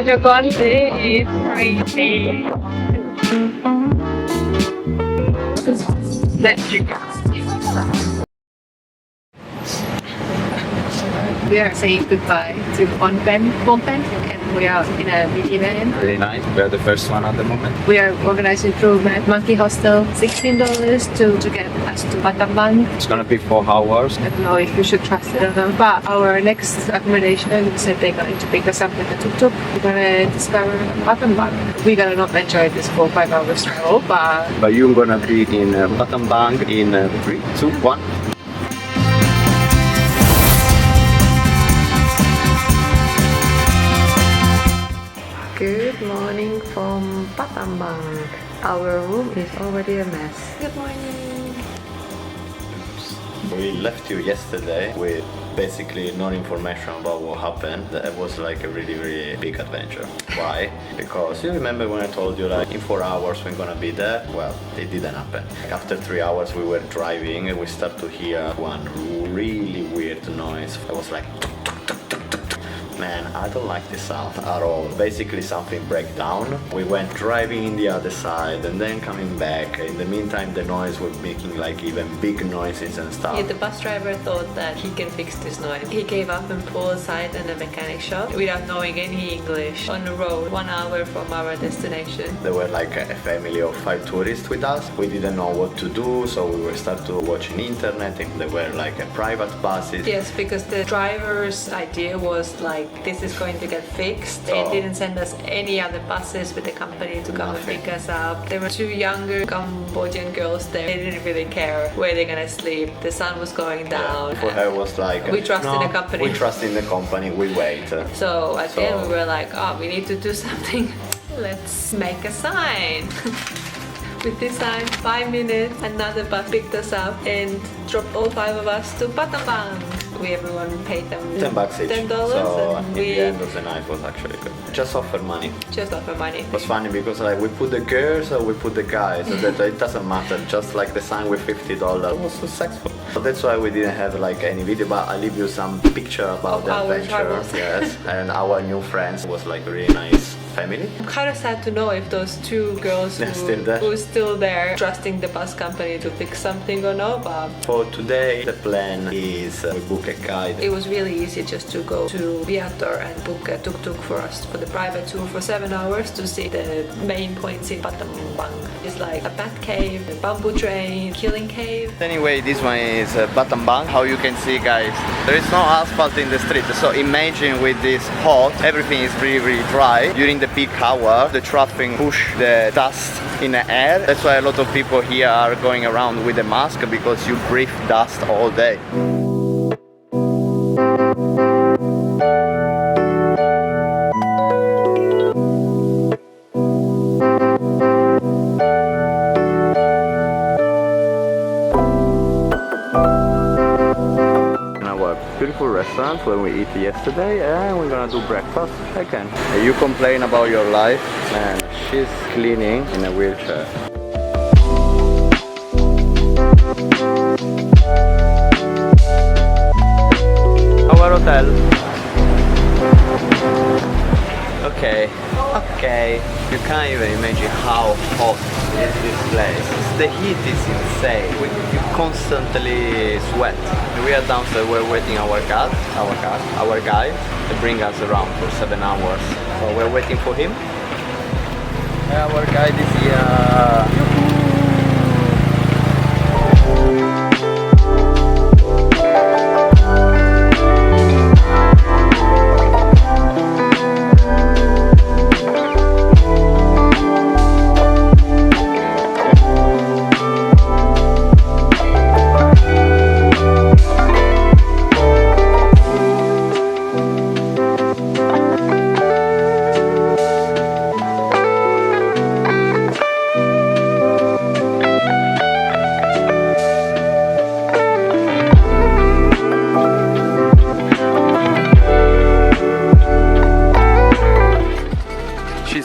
treasure country is crazy. Let's drink. We are saying goodbye to Phnom Penh, and we are in a minivan. Really nice. We are the first one at the moment. We are organizing through Monkey Hostel, $16 to get us to Battambang. It's gonna be 4 hours. I don't know if we should trust it or not, but our next accommodation said they're going to pick us up with the tuk-tuk. We're gonna discover Battambang. We're gonna not enjoy this 4-5 hours travel, But you're gonna be in Battambang in 3, 2, 1. Good morning from Battambang. Our room is already a mess. Good morning. We left you yesterday with basically no information about what happened. It was like a really big adventure. Why? Because you remember when I told you like in 4 hours we're gonna be there? Well, it didn't happen. After 3 hours we were driving and we start to hear one really weird noise. It was like man, I don't like the sound at all. Basically something break down. We went driving in the other side and then coming back. In the meantime the noise was making like even big noises and stuff. Yeah, the bus driver thought that he can fix this noise. He gave up and pulled aside in a mechanic shop without knowing any English on the road 1 hour from our destination. There were like a family of 5 tourists with us. We didn't know what to do, so we were start to watching internet and there were like a private buses. Yes, because the driver's idea was like this is going to get fixed. They didn't send us any other buses with the company to come and pick us up. There were 2 younger Cambodian girls there. They didn't really care where they're gonna sleep. The sun was going down. For her was like we trust in the company. We trust in the company, we wait. So at the end we were like, oh, we need to do something. Let's make a sign. With this sign, 5 minutes, another bus picked us up and dropped all 5 of us to Battambang. Everyone paid them $10 each. $10 so and in the end of the night was actually good. Just offer money. Just offer money. It was funny because like we put the girls or we put the guys, so that it doesn't matter. Just like the sign with $50 was successful. So that's why we didn't have like any video, but I leave you some picture about the adventure. Yes, and our new friends was like really nice family. I'm kind of sad to know if those 2 girls who's still there trusting the bus company to fix something or no, but for today the plan is we book a guide. It was really easy just to go to Viator and book a tuk-tuk for us for the private tour for 7 hours to see the main points in Battambang. It's like a bat cave, a bamboo train, killing cave. Anyway, this one is Battambang. How you can see, guys, there is no asphalt in the street, so imagine with this hot everything is really dry. During the peak hour the traffic push the dust in the air. That's why a lot of people here are going around with a mask, because you breathe dust all day. Beautiful restaurant where we eat yesterday, and we're gonna do breakfast again. You complain about your life, and she's cleaning in a wheelchair. Our hotel. Okay. You can't even imagine how hot is this place. The heat is insane. You constantly sweat. We are downstairs. We're waiting our guide to bring us around for 7 hours. So we're waiting for him. Our guide is here.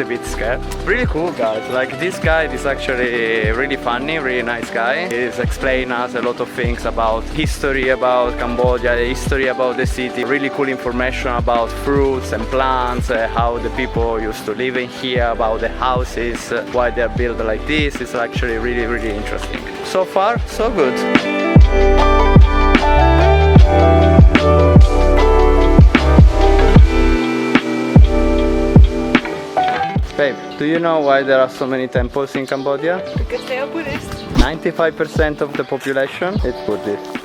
a bit scared. Really cool guys, like this guy is actually really funny, really nice guy. He's explaining us a lot of things about history about Cambodia, the history about the city, really cool information about fruits and plants, how the people used to live in here, about the houses, why they're built like this. It's actually really, really interesting. So far, so good. Babe, do you know why there are so many temples in Cambodia? Because they are Buddhist. 95% of the population is Buddhist.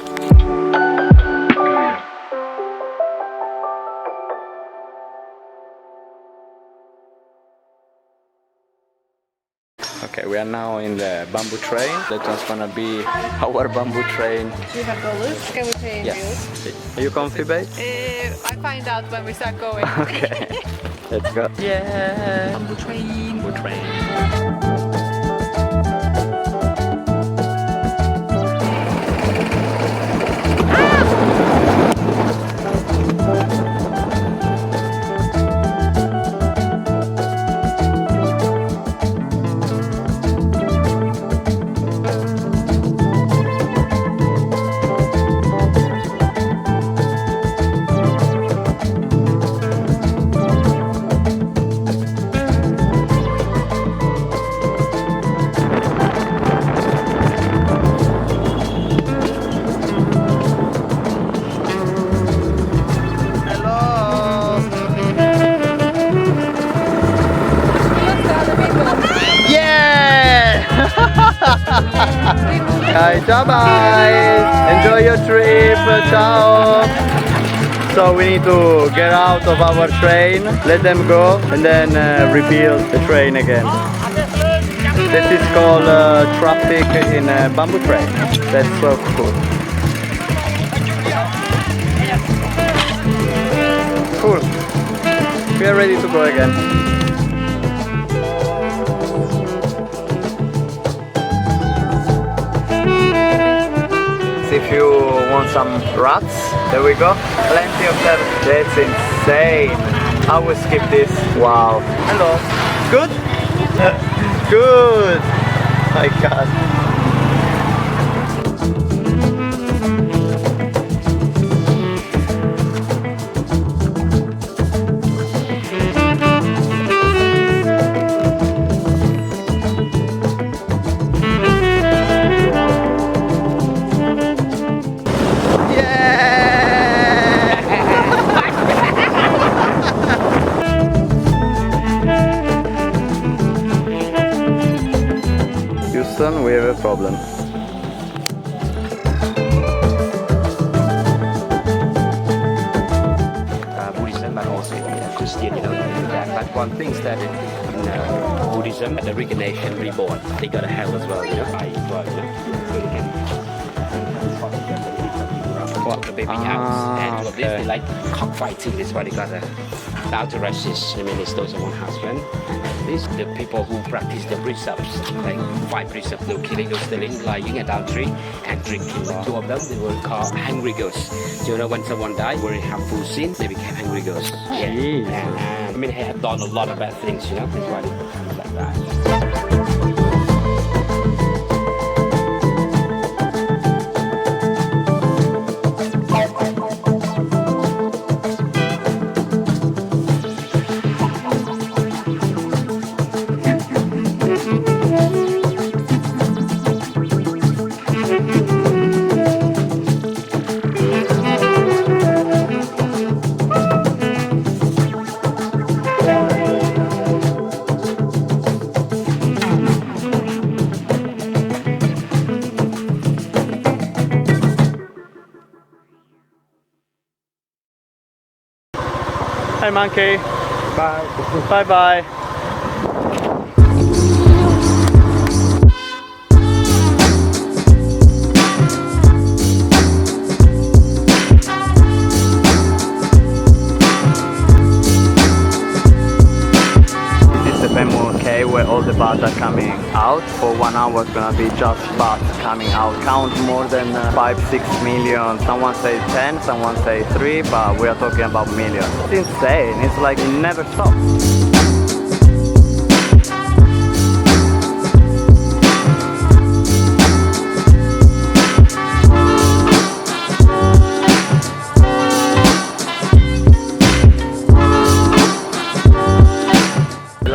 Okay, we are now in the bamboo train. That one's gonna be our bamboo train. Do you have dollars? Can we pay in Yes. Are you comfy, babe? I find out when we start going. Okay, let's go. Yeah. Bamboo train. Bamboo train. Hi, bye. Enjoy your trip. Ciao. So we need to get out of our train, let them go, and then rebuild the train again. This is called traffic in a bamboo train. That's so cool. Cool. We are ready to go again. If you want some rats, there we go. Plenty of them. That's insane. I will skip this. Wow. Hello. Good? Good. My God. We have a problem. Buddhism and also Christian, but one thing is that in Buddhism, the reincarnation, reborn, they got a hell as well, Well, the baby house, and okay. They like cockfighting. This is why they got a authorities. I mean, it's those one husband. These the people who practice the precepts, like 5 precepts: no killing, no stealing, lying, adultery, and drinking. 2 of them they were called hungry ghosts. You know, when someone died, very harmful sin, they became hungry ghosts. Yeah. And I mean, they have done a lot of bad things. That's why they become like that. Hi monkey. Bye. Bye bye. Where all the bars are coming out. For 1 hour it's gonna be just bars coming out. Count more than 5-6 million. Someone says 10, someone says 3, but we are talking about millions. It's insane. It's like it never stops.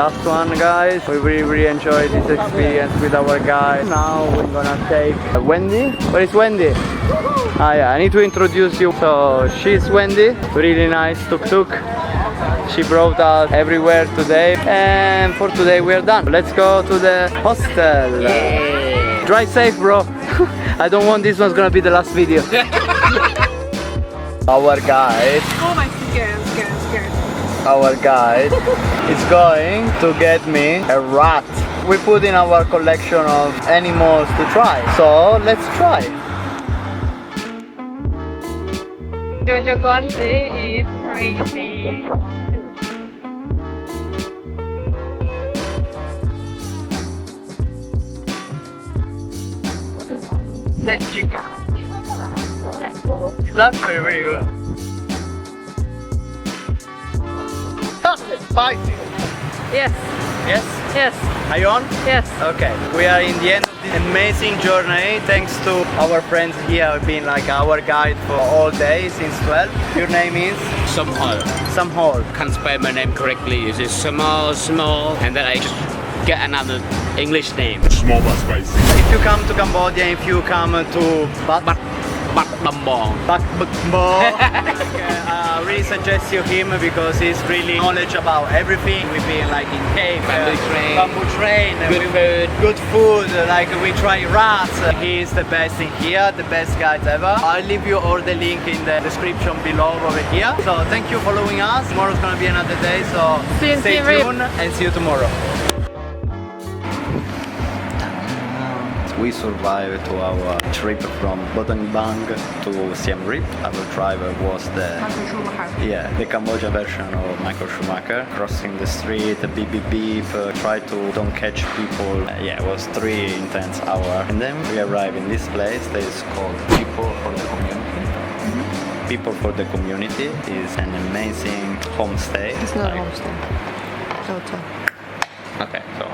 last one, guys. We really enjoyed this experience with our guide. Now we're gonna take Wendy. Where is Wendy? Ah yeah, I need to introduce you. So she's Wendy, really nice tuk-tuk. She brought us everywhere today, and for today we're done. Let's go to the hostel. Yeah. Drive safe, bro. I don't want this one's gonna be the last video. Our guide. Oh my scared. Our guide is going to get me a rat. We put in our collection of animals to try. So let's try. Jojo Gonzi is crazy. Let's check out. That's very good. Spicy. Yes, Yes? yes, Are you on? yes. Okay. We are in the end of this amazing journey. Thanks to our friends here who've been like our guide for all day since 12. Your name is? Somehow, Samhol. can't spell my name correctly. It's just small, and then I just get another English name. Small but spicy. If you come to Cambodia, if you come to Battambang. I really suggest you him because he's really knowledge about everything. We've been like in cave, bamboo train, Good food. good food. Like we try rats. He's the best in here, the best guys ever. I'll leave you all the link in the description below over here. So thank you for following us. Tomorrow's gonna be another day. So See you in stay Siem Reap. tuned and see you tomorrow. We survived to our trip from Battambang to Siem Reap. Our driver was the Cambodian version of Michael Schumacher. Crossing the street, the beep beep beep, try to don't catch people. Yeah, it was 3 intense hours. And then we arrived in this place that is called People for the Community. People for the Community is an amazing homestay. It's not a homestay. It's a hotel. Okay, so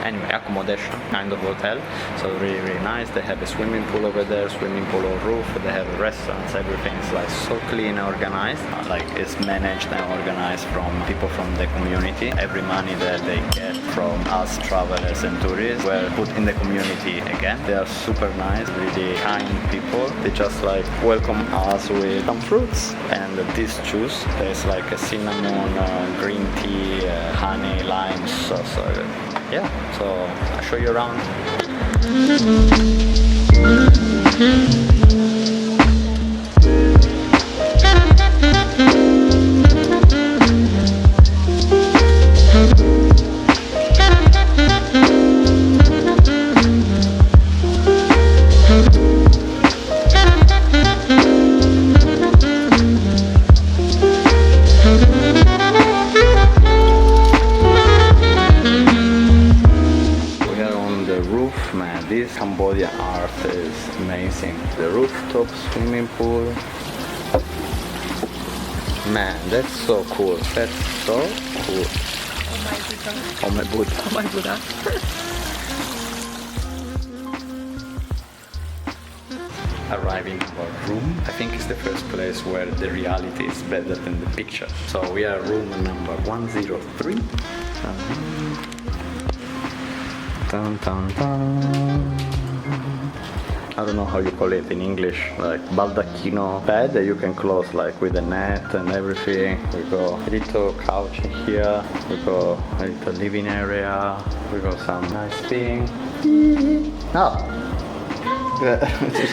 anyway, accommodation kind of hotel, so really nice. They have a swimming pool over there, swimming pool on roof. They have restaurants, everything is like so clean, organized. Like it's managed and organized from people from the community. Every money that they get from us travelers and tourists were put in the community again. They are super nice, really kind people. They just like welcome us with some fruits and this juice. There's like a cinnamon, green tea, honey, lime, so yeah, so I'll show you around. This Cambodian art is amazing. The rooftop swimming pool. Man, that's so cool. That's so cool. Oh my Buddha. Oh my Buddha. Arriving our room. I think it's the first place where the reality is better than the picture. So we are room number 103. Dun, dun, dun. I don't know how you call it in English, like baldacchino bed that you can close like with a net and everything. We got a little couch in here, we got a little living area, we got some nice thing. Oh!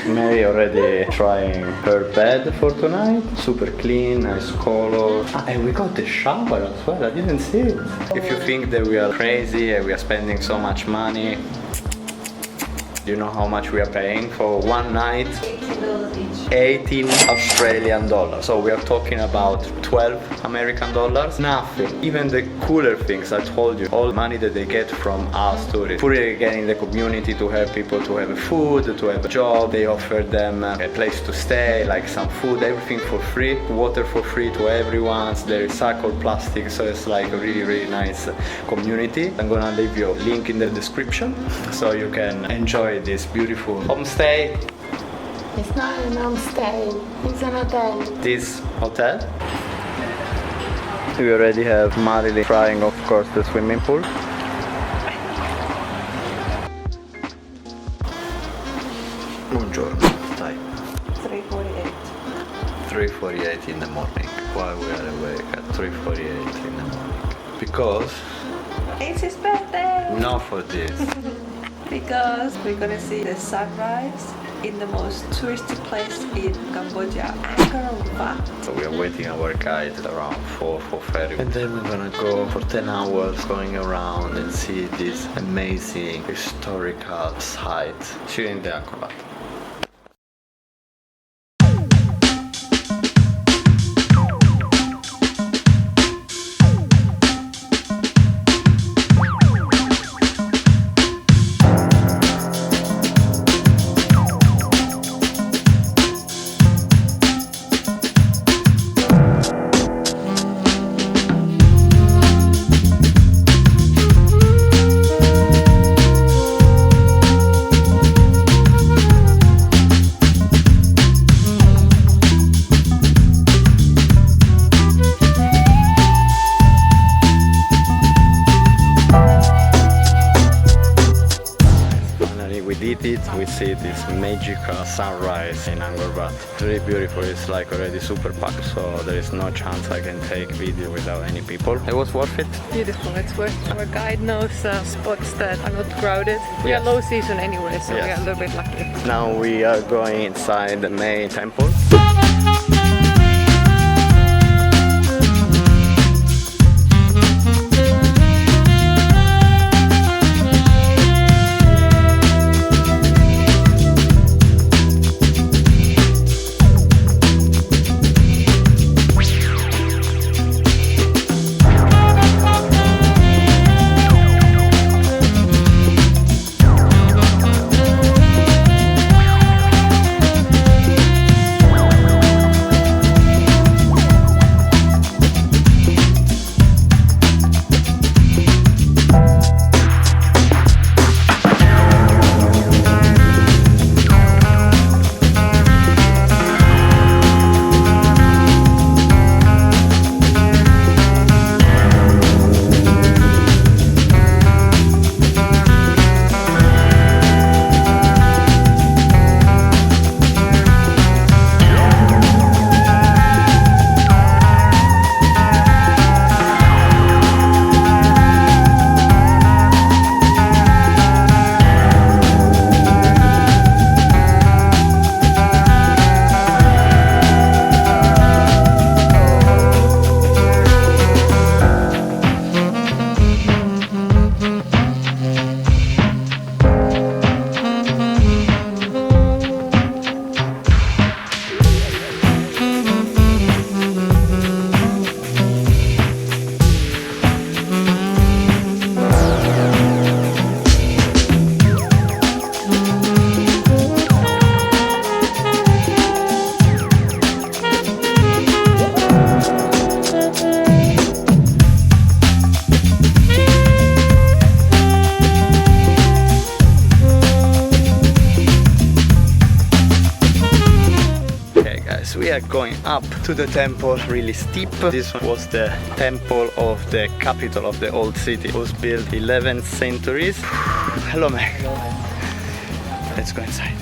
Mary already trying her bed for tonight. Super clean, nice color. And we got the shower as well, I didn't see it. If you think that we are crazy and we are spending so much money, do you know how much we are paying for one night? $18 each. 18 Australian dollars. So we are talking about 12 American dollars. Nothing. Even the cooler things, I told you, all the money that they get from us tourists. Put it again in the community to have people to have food, to have a job. They offer them a place to stay, like some food, everything for free. Water for free to everyone. They recycle plastic, so it's like a really nice community. I'm gonna leave you a link in the description so you can enjoy this beautiful homestay. It's not an homestay. It's an hotel. This hotel. We already have Marilyn trying, of course, the swimming pool. Buongiorno, time 3:48. 3:48 in the morning. Why we are awake at 3:48 in the morning? Because It's his birthday! not for this. Because we're gonna see the sunrise in the most touristy place in Cambodia, Angkor Wat. So we are waiting our guide around 4:30, and then we're gonna go for 10 hours going around and see this amazing historical site. See you in the Angkor Wat. We see this magical sunrise in Angor Wat. It's really beautiful. It's like already super packed, so there is no chance I can take video without any people. It was worth it. Beautiful, it's worth it. Our guide knows spots that are not crowded. We are low season anyway, so we are a little bit lucky. Now we are going inside the main temple. We are going up to the temple, really steep. This was the temple of the capital of the old city. It was built 11th centuries. Hello, Meg. Let's go inside.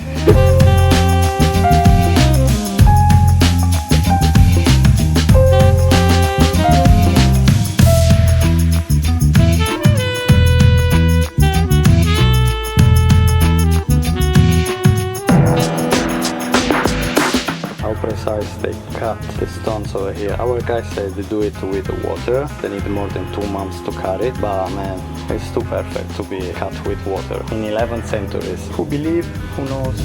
Precise they cut the stones over here. Our guys said they do it with the water. They need more than 2 months to cut it, but man, it's too perfect to be cut with water in 11th centuries. Who believe? Who knows?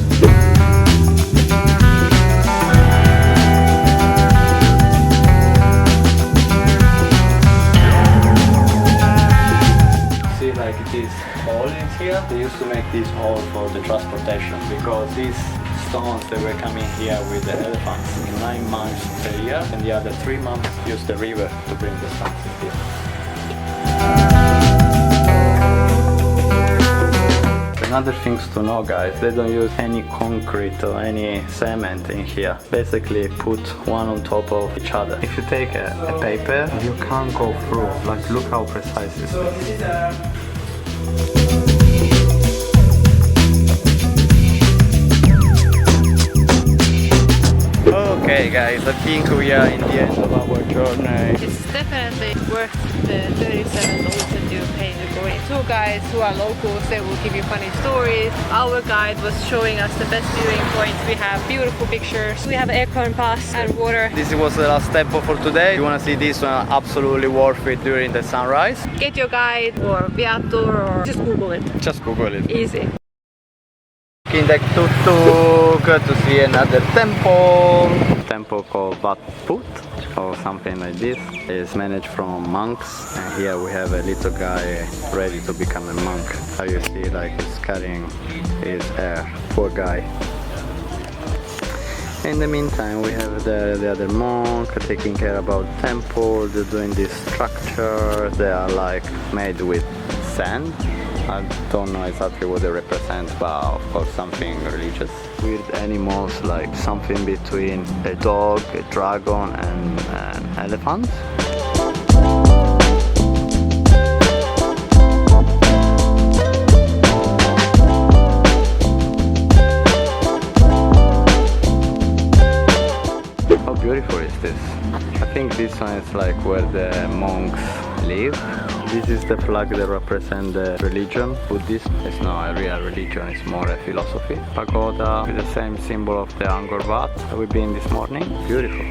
See, like this hole in here. They used to make this hole for the transportation because these stones they were coming here with the elephants 9 months per year, and the other 3 months use the river to bring the stones in here. Another things to know, guys, they don't use any concrete or any cement in here. Basically put one on top of each other. If you take a paper, you can't go through. Like, look how precise this is. Okay guys, I think we are in the end of our journey. It's definitely worth the $37 that you pay to go in. Two guys who are locals, they will give you funny stories. Our guide was showing us the best viewing points. We have beautiful pictures. We have aircon pass and water. This was the last tempo for today. If you want to see this one, absolutely worth it during the sunrise. Get your guide or viator or just Google it. Just Google it. Easy. In the tuk-tuk to see another temple. Temple called Wat or something like this. It's managed from monks, and here we have a little guy ready to become a monk. How you see, like, he's carrying his hair. Poor guy. In the meantime, we have the other monk taking care about the temple. They're doing these structures. They are like made with sand. I don't know exactly what they represent, but of course something religious. Weird animals, like something between a dog, a dragon and an elephant. How beautiful is this? I think this one is like where the monks live. This is the flag that represents the religion. Buddhism is not a real religion, it's more a philosophy. Pagoda with the same symbol of the Angor Wat that we've been this morning. Beautiful.